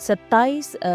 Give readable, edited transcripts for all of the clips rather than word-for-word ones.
27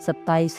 27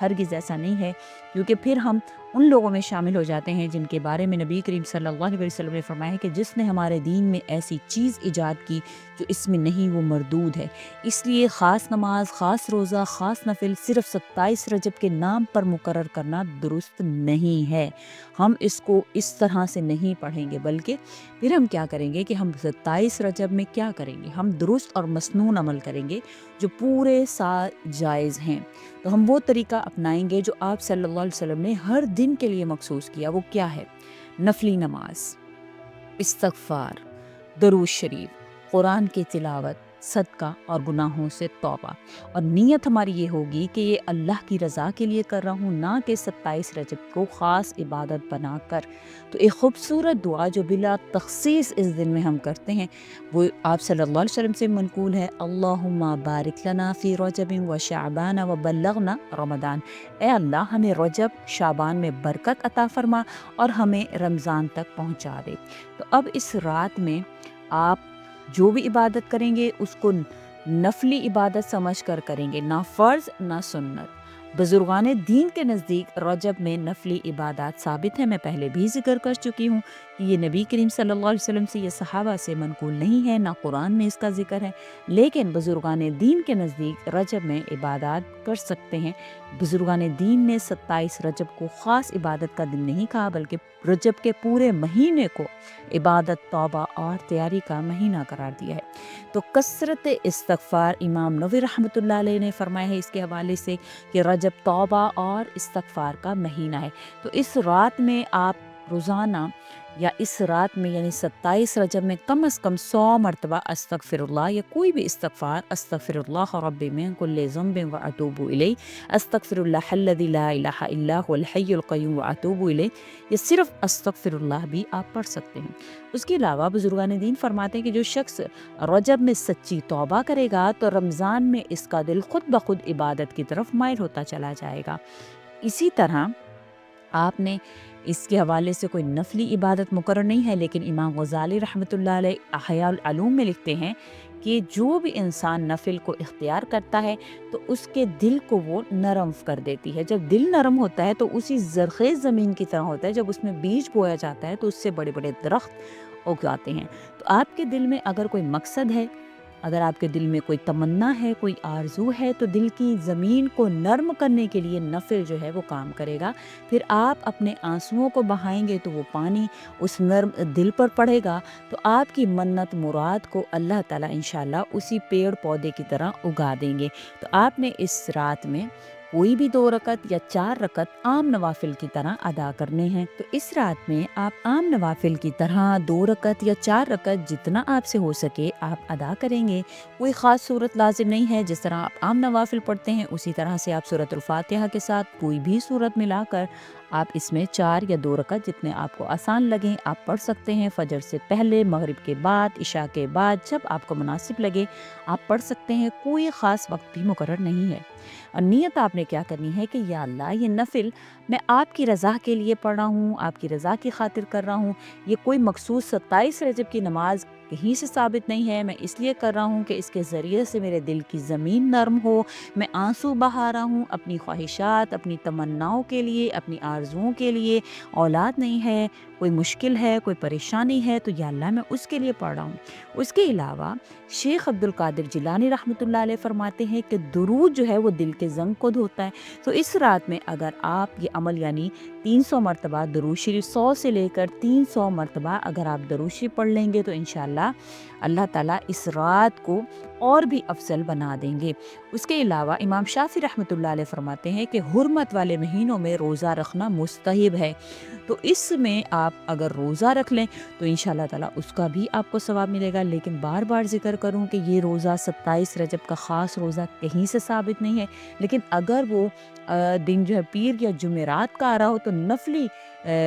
ہرگز ایسا نہیں ہے، کیونکہ پھر ہم ان لوگوں میں شامل ہو جاتے ہیں جن کے بارے میں نبی کریم صلی اللہ علیہ وسلم نے فرمایا ہے کہ جس نے ہمارے دین میں ایسی چیز ایجاد کی جو اس میں نہیں، وہ مردود ہے۔ اس لیے خاص نماز، خاص روزہ، خاص نفل صرف 27 رجب کے نام پر مقرر کرنا درست نہیں ہے۔ ہم اس کو اس طرح سے نہیں پڑھیں گے، بلکہ پھر ہم کیا کریں گے کہ ہم 27 رجب میں کیا کریں گے؟ ہم درست اور مسنون عمل کریں گے جو پورے سال جائز ہیں۔ تو ہم وہ طریقہ اپنائیں گے جو آپ صلی اللہ علیہ وسلم نے ہر دن کے لیے مخصوص کیا۔ وہ کیا ہے؟ نفلی نماز، استغفار، درود شریف، قرآن کی تلاوت، صدقہ اور گناہوں سے توبہ۔ اور نیت ہماری یہ ہوگی کہ یہ اللہ کی رضا کے لیے کر رہا ہوں، نہ کہ 27 رجب کو خاص عبادت بنا کر۔ تو ایک خوبصورت دعا جو بلا تخصیص اس دن میں ہم کرتے ہیں، وہ آپ صلی اللہ علیہ وسلم سے منقول ہے، اللہم بارک لنا فی رجب و شعبان و بلغنا رمضان۔ اے اللہ، ہمیں رجب شعبان میں برکت عطا فرما اور ہمیں رمضان تک پہنچا دے۔ تو اب اس رات میں آپ جو بھی عبادت کریں گے اس کو نفلی عبادت سمجھ کر کریں گے، نہ فرض نہ سنت۔ بزرگان دین کے نزدیک رجب میں نفلی عبادات ثابت ہے۔ میں پہلے بھی ذکر کر چکی ہوں کہ یہ نبی کریم صلی اللہ علیہ وسلم سے، یہ صحابہ سے منقول نہیں ہے، نہ قرآن میں اس کا ذکر ہے، لیکن بزرگان دین کے نزدیک رجب میں عبادات کر سکتے ہیں۔ بزرگان دین نے 27 رجب کو خاص عبادت کا دن نہیں کہا، بلکہ رجب کے پورے مہینے کو عبادت، توبہ اور تیاری کا مہینہ قرار دیا ہے۔ تو کثرت استغفار، امام نووی رحمۃ اللہ علیہ نے فرمایا ہے اس کے حوالے سے کہ رجب توبہ اور استغفار کا مہینہ ہے۔ تو اس رات میں آپ روزانہ یا اس رات میں یعنی 27 رجب میں کم از کم 100 مرتبہ استغفر اللہ یا کوئی بھی استغفار، استغفر اللہ ربی من کل ذنب واتوب الیہ، استغفر اللہ الذی لا الہ الا هو الحی القیوم واتوب الیہ، یہ صرف استغفر اللہ بھی آپ پڑھ سکتے ہیں۔ اس کے علاوہ بزرگان دین فرماتے ہیں کہ جو شخص رجب میں سچی توبہ کرے گا تو رمضان میں اس کا دل خود بخود عبادت کی طرف مائل ہوتا چلا جائے گا۔ اسی طرح آپ نے اس کے حوالے سے کوئی نفلی عبادت مقرر نہیں ہے، لیکن امام غزالی رحمۃ اللہ علیہ احیاء العلوم میں لکھتے ہیں کہ جو بھی انسان نفل کو اختیار کرتا ہے تو اس کے دل کو وہ نرم کر دیتی ہے۔ جب دل نرم ہوتا ہے تو اسی زرخیز زمین کی طرح ہوتا ہے، جب اس میں بیج بویا جاتا ہے تو اس سے بڑے بڑے درخت اگاتے ہیں۔ تو آپ کے دل میں اگر کوئی مقصد ہے، اگر آپ کے دل میں کوئی تمنا ہے، کوئی آرزو ہے، تو دل کی زمین کو نرم کرنے کے لیے نفل جو ہے وہ کام کرے گا۔ پھر آپ اپنے آنسوؤں کو بہائیں گے تو وہ پانی اس نرم دل پر پڑے گا، تو آپ کی منت مراد کو اللہ تعالیٰ انشاءاللہ اسی پیڑ پودے کی طرح اگا دیں گے۔ تو آپ نے اس رات میں کوئی بھی 2 رکعت یا 4 رکعت عام نوافل کی طرح ادا کرنے ہیں۔ تو اس رات میں آپ عام نوافل کی طرح 2 رکعت یا 4 رکعت جتنا آپ سے ہو سکے آپ ادا کریں گے۔ کوئی خاص صورت لازم نہیں ہے، جس طرح آپ عام نوافل پڑھتے ہیں اسی طرح سے آپ سورۃ الفاتحہ کے ساتھ کوئی بھی صورت ملا کر آپ اس میں 4 یا 2 رکعت جتنے آپ کو آسان لگیں آپ پڑھ سکتے ہیں۔ فجر سے پہلے، مغرب کے بعد، عشاء کے بعد، جب آپ کو مناسب لگے آپ پڑھ سکتے ہیں، کوئی خاص وقت بھی مقرر نہیں ہے۔ اور نیت آپ نے کیا کرنی ہے کہ یا اللہ، یہ نفل میں آپ کی رضا کے لیے پڑھ رہا ہوں، آپ کی رضا کی خاطر کر رہا ہوں۔ یہ کوئی مخصوص 27 رجب کی نماز کہیں سے ثابت نہیں ہے، میں اس لیے کر رہا ہوں کہ اس کے ذریعے سے میرے دل کی زمین نرم ہو، میں آنسو بہا رہا ہوں اپنی خواہشات، اپنی تمناؤں کے لیے، اپنی آرزوؤں کے لیے۔ اولاد نہیں ہے، کوئی مشکل ہے، کوئی پریشانی ہے، تو یا اللہ میں اس کے لیے پڑھ رہا ہوں۔ اس کے علاوہ شیخ عبد القادر جیلانی رحمۃ اللہ علیہ فرماتے ہیں کہ درود جو ہے وہ دل کے زنگ کو دھوتا ہے۔ تو اس رات میں اگر آپ یہ عمل یعنی 300 مرتبہ درود شریف، 100 سے لے کر 300 مرتبہ اگر آپ درود شریف پڑھ لیں گے تو انشاءاللہ اللہ تعالیٰ اس رات کو اور بھی افضل بنا دیں گے۔ اس کے علاوہ امام شافعی رحمۃ اللہ علیہ فرماتے ہیں کہ حرمت والے مہینوں میں روزہ رکھنا مستحب ہے، تو اس میں آپ اگر روزہ رکھ لیں تو انشاءاللہ تعالیٰ اس کا بھی آپ کو ثواب ملے گا۔ لیکن بار بار ذکر کروں کہ یہ روزہ 27 رجب کا خاص روزہ کہیں سے ثابت نہیں ہے، لیکن اگر وہ دن جو ہے پیر یا جمعرات کا آ رہا ہو تو نفلی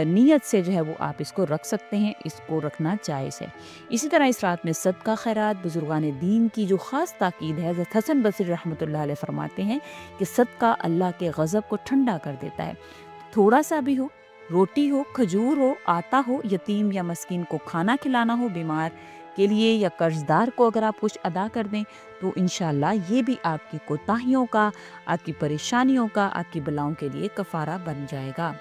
نیت سے جو ہے وہ آپ اس کو رکھ سکتے ہیں، اس کو رکھنا جائز ہے۔ اسی طرح اس رات میں صدقہ خیرات، بزرگان دین کی جو خاص تاکید ہے، حضرت حسن بصری رحمۃ اللہ علیہ فرماتے ہیں کہ صدقہ اللہ کے غضب کو ٹھنڈا کر دیتا ہے۔ تھوڑا سا بھی ہو، روٹی ہو، کھجور ہو، آٹا ہو، یتیم یا مسکین کو کھانا کھلانا ہو، بیمار کے لیے یا قرض دار کو اگر آپ کچھ ادا کر دیں تو انشاءاللہ یہ بھی آپ کی کوتاہیوں کا، آپ کی پریشانیوں کا، آپ کی بلاؤں کے لیے کفارہ بن جائے گا۔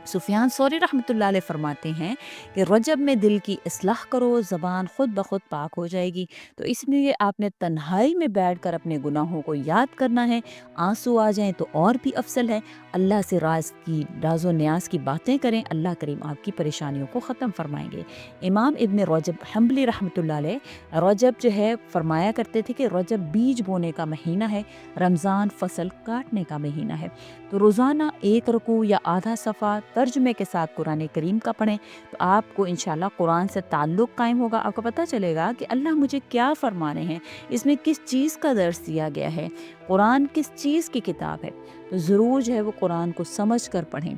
سفیان ثوری رحمۃ اللہ علیہ فرماتے ہیں کہ رجب میں دل کی اصلاح کرو، زبان خود بخود پاک ہو جائے گی۔ تو اس لیے آپ نے تنہائی میں بیٹھ کر اپنے گناہوں کو یاد کرنا ہے، آنسو آ جائیں تو اور بھی افضل ہے، اللہ سے راز و نیاز کی باتیں کریں، اللہ کریم آپ کی پریشانیوں کو ختم فرمائیں گے۔ امام ابن رجب حنبلی رحمۃ اللہ علیہ رجب جو ہے فرمایا کرتے تھے کہ رجب بیج بونے کا مہینہ ہے، رمضان فصل کاٹنے کا مہینہ ہے۔ تو روزانہ ایک رکوع یا آدھا صفحہ ترجمے کے ساتھ قرآن کریم کا پڑھیں تو آپ کو انشاءاللہ قرآن سے تعلق قائم ہوگا، آپ کو پتہ چلے گا کہ اللہ مجھے کیا فرمانے ہیں، اس میں کس چیز کا درس دیا گیا ہے، قرآن کس چیز کی کتاب ہے۔ تو ضرور جو ہے وہ قرآن کو سمجھ کر پڑھیں۔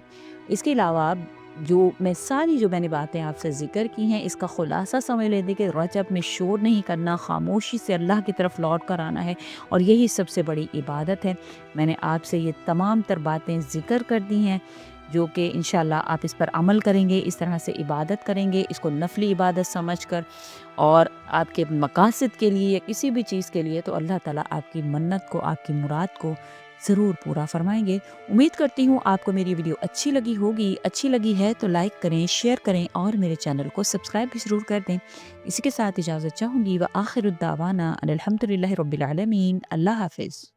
اس کے علاوہ جو میں نے باتیں آپ سے ذکر کی ہیں، اس کا خلاصہ سمجھ لیتے کہ رجب میں شور نہیں کرنا، خاموشی سے اللہ کی طرف لوٹ کر آنا ہے، اور یہی سب سے بڑی عبادت ہے۔ میں نے آپ سے یہ تمام تر باتیں ذکر کر دی ہیں جو کہ انشاءاللہ آپ اس پر عمل کریں گے، اس طرح سے عبادت کریں گے، اس کو نفلی عبادت سمجھ کر، اور آپ کے مقاصد کے لیے یا کسی بھی چیز کے لیے، تو اللہ تعالیٰ آپ کی منت کو، آپ کی مراد کو ضرور پورا فرمائیں گے۔ امید کرتی ہوں آپ کو میری ویڈیو اچھی لگی ہوگی، اچھی لگی ہے تو لائک کریں، شیئر کریں اور میرے چینل کو سبسکرائب بھی ضرور کر دیں۔ اسی کے ساتھ اجازت چاہوں گی، وآخر الدعوانا ان الحمد للہ رب العالمین۔ اللہ حافظ۔